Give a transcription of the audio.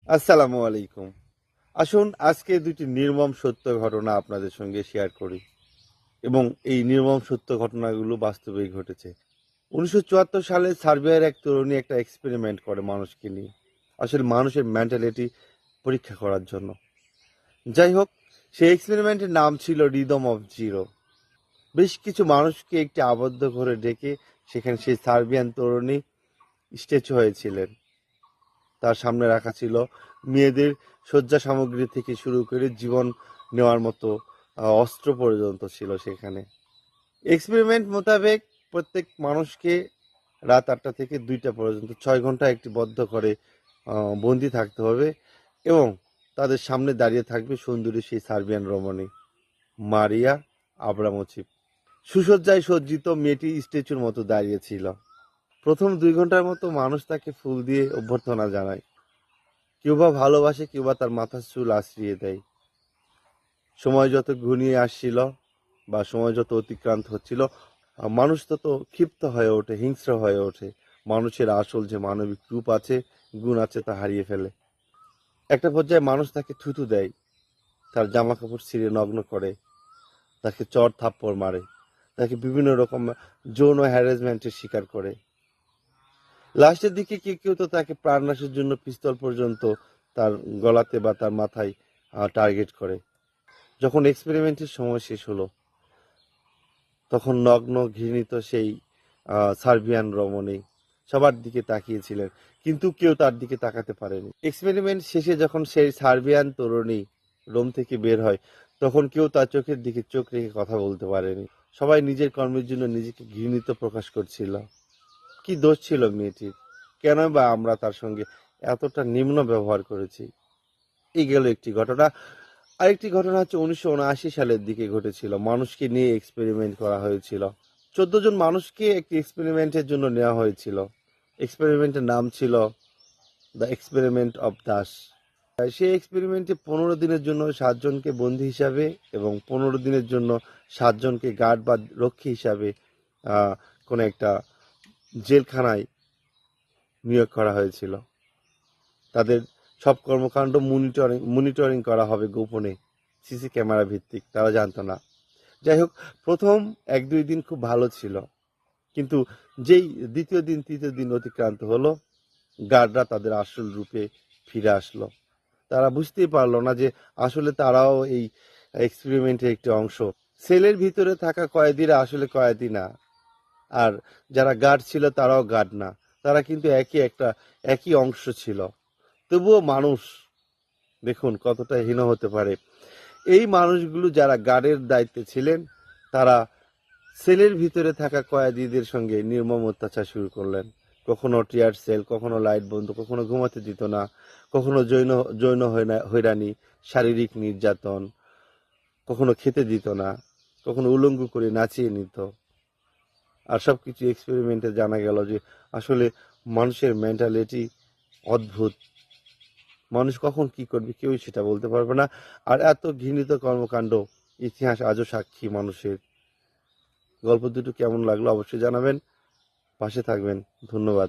আসসালামু আলাইকুম। আসুন আজকে দুটি নির্মম সত্য ঘটনা আপনাদের সঙ্গে শেয়ার করি এবং এই নির্মম সত্য ঘটনাগুলো বাস্তবেই ঘটেছে। ১৯৭৪ সালে সার্বিয়ার এক তরুণী একটা এক্সপেরিমেন্ট করে মানুষকে নিয়ে। আসলে মানুষের মেন্টালিটি পরীক্ষা করার জন্য। যাই হোক, সেই এক্সপেরিমেন্টের নাম ছিল রিদম অফ জিরো। বেশ কিছু মানুষকে একটি আবদ্ধ ঘরে ডেকে সেখানে সেই সার্বিয়ান তরুণী স্ট্যাচু হয়েছিলেন। তার সামনে রাখা ছিল মেয়েদের শয্যা সামগ্রী থেকে শুরু করে জীবন নেওয়ার মতো অস্ত্র পর্যন্ত ছিল সেখানে। এক্সপেরিমেন্ট মোতাবেক প্রত্যেক মানুষকে রাত ৮টা থেকে ২টা পর্যন্ত ৬ ঘন্টা একটি বদ্ধ করে বন্দি থাকতে হবে এবং তাদের সামনে দাঁড়িয়ে থাকবে সুন্দরী সেই সার্বিয়ান রমণী মারিয়া আব্রামোভিচ। সুসজ্জায় সজ্জিত মেয়েটি স্ট্যাচুর মতো দাঁড়িয়েছিল। প্রথম ২ ঘন্টার মতো মানুষ তাকে ফুল দিয়ে অভ্যর্থনা জানায়। কেউ বা ভালোবাসে, কেউ বা তার মাথার চুল আঁচড়িয়ে দেয়। সময় যত ঘনিয়ে আসছিল বা সময় যত অতিক্রান্ত হচ্ছিল, মানুষ তত ক্ষিপ্ত হয়ে ওঠে, হিংস্র হয়ে ওঠে। মানুষের আসল যে মানবিক রূপ আছে, গুণ আছে, তা হারিয়ে ফেলে। একটা পর্যায়ে মানুষ তাকে থুতু দেয়, তার জামা কাপড় ছিঁড়ে নগ্ন করে, তাকে চড় থাপ্পড় মারে, তাকে বিভিন্ন রকম যৌন হ্যারাসমেন্টের শিকার করে। লাস্টের দিকে কেউ কেউ তো তাকে প্রাণনাশের জন্য পিস্তল পর্যন্ত তার গলাতে বা তার মাথায় টার্গেট করে। যখন এক্সপেরিমেন্টের সময় শেষ হলো, তখন নগ্ন ঘৃণিত সেই সার্বিয়ান রমণী সবার দিকে তাকিয়েছিলেন, কিন্তু কেউ তার দিকে তাকাতে পারেনি। এক্সপেরিমেন্ট শেষে যখন সেই সার্বিয়ান তরুণী রোম থেকে বের হয়, তখন কেউ তার চোখের দিকে চোখ রেখে কথা বলতে পারেনি। সবাই নিজের কর্মের জন্য নিজেকে ঘৃণিত প্রকাশ করছিল। কি দোষ ছিল মেয়েটির? কেন বা আমরা তার সঙ্গে এতটা নিম্ন ব্যবহার করেছি? এই গেল একটি ঘটনা। আরেকটি ঘটনা হচ্ছে ১৯৭৯ সালের দিকে ঘটেছিল। মানুষকে নিয়ে এক্সপেরিমেন্ট করা হয়েছিল। ১৪ জন মানুষকে একটি এক্সপেরিমেন্টের জন্য নেওয়া হয়েছিল। এক্সপেরিমেন্টের নাম ছিল দ্য এক্সপেরিমেন্ট অফ দাস। সেই এক্সপেরিমেন্টে ১৫ দিনের জন্য ৭ জনকে বন্দী হিসাবে এবং ১৫ দিনের জন্য ৭ জনকে গার্ড বা রক্ষী হিসাবে কোনো একটা জেলখানায় নিয়োগ করা হয়েছিল। তাদের সব কর্মকাণ্ড মনিটরিং করা হবে গোপনে, সিসি ক্যামেরা ভিত্তিক। তারা জানতো না। যাই হোক, প্রথম ১-২ দিন খুব ভালো ছিল, কিন্তু যেই দ্বিতীয় দিন তৃতীয় দিন অতিক্রান্ত হলো, গার্ডরা তাদের আসল রূপে ফিরে আসলো। তারা বুঝতেই পারলো না যে আসলে তারাও এই এক্সপেরিমেন্টের একটি অংশ। সেলের ভিতরে থাকা কয়েদিরা আসলে কয়েদি না, আর যারা গার্ড ছিল তারাও গার্ড না। তারা কিন্তু একই অংশ ছিল। তবুও মানুষ, দেখুন কতটা হীন হতে পারে। এই মানুষগুলো যারা গার্ডের দায়িত্বে ছিলেন, তারা সেলের ভিতরে থাকা কয়েদিদের সঙ্গে নির্মম অত্যাচার শুরু করলেন। কখনো টিয়ার সেল, কখনো লাইট বন্ধ, কখনো ঘুমাতে দিত না, কখনো যৌন যৌন হয়রানি, শারীরিক নির্যাতন, কখনো খেতে দিত না, কখনো উলঙ্গ করে নাচিয়ে নিত। আর সবকিছু এক্সপেরিমেন্টে জানা গেল যে আসলে মানুষের মেন্টালিটি অদ্ভুত। মানুষ কখন কি করবে কেউই সেটা বলতে পারবে না। আর এত ঘৃণিত কর্মকাণ্ড, ইতিহাস আজও সাক্ষী মানুষের। গল্প দুটো কেমন লাগলো অবশ্যই জানাবেন। পাশে থাকবেন। ধন্যবাদ।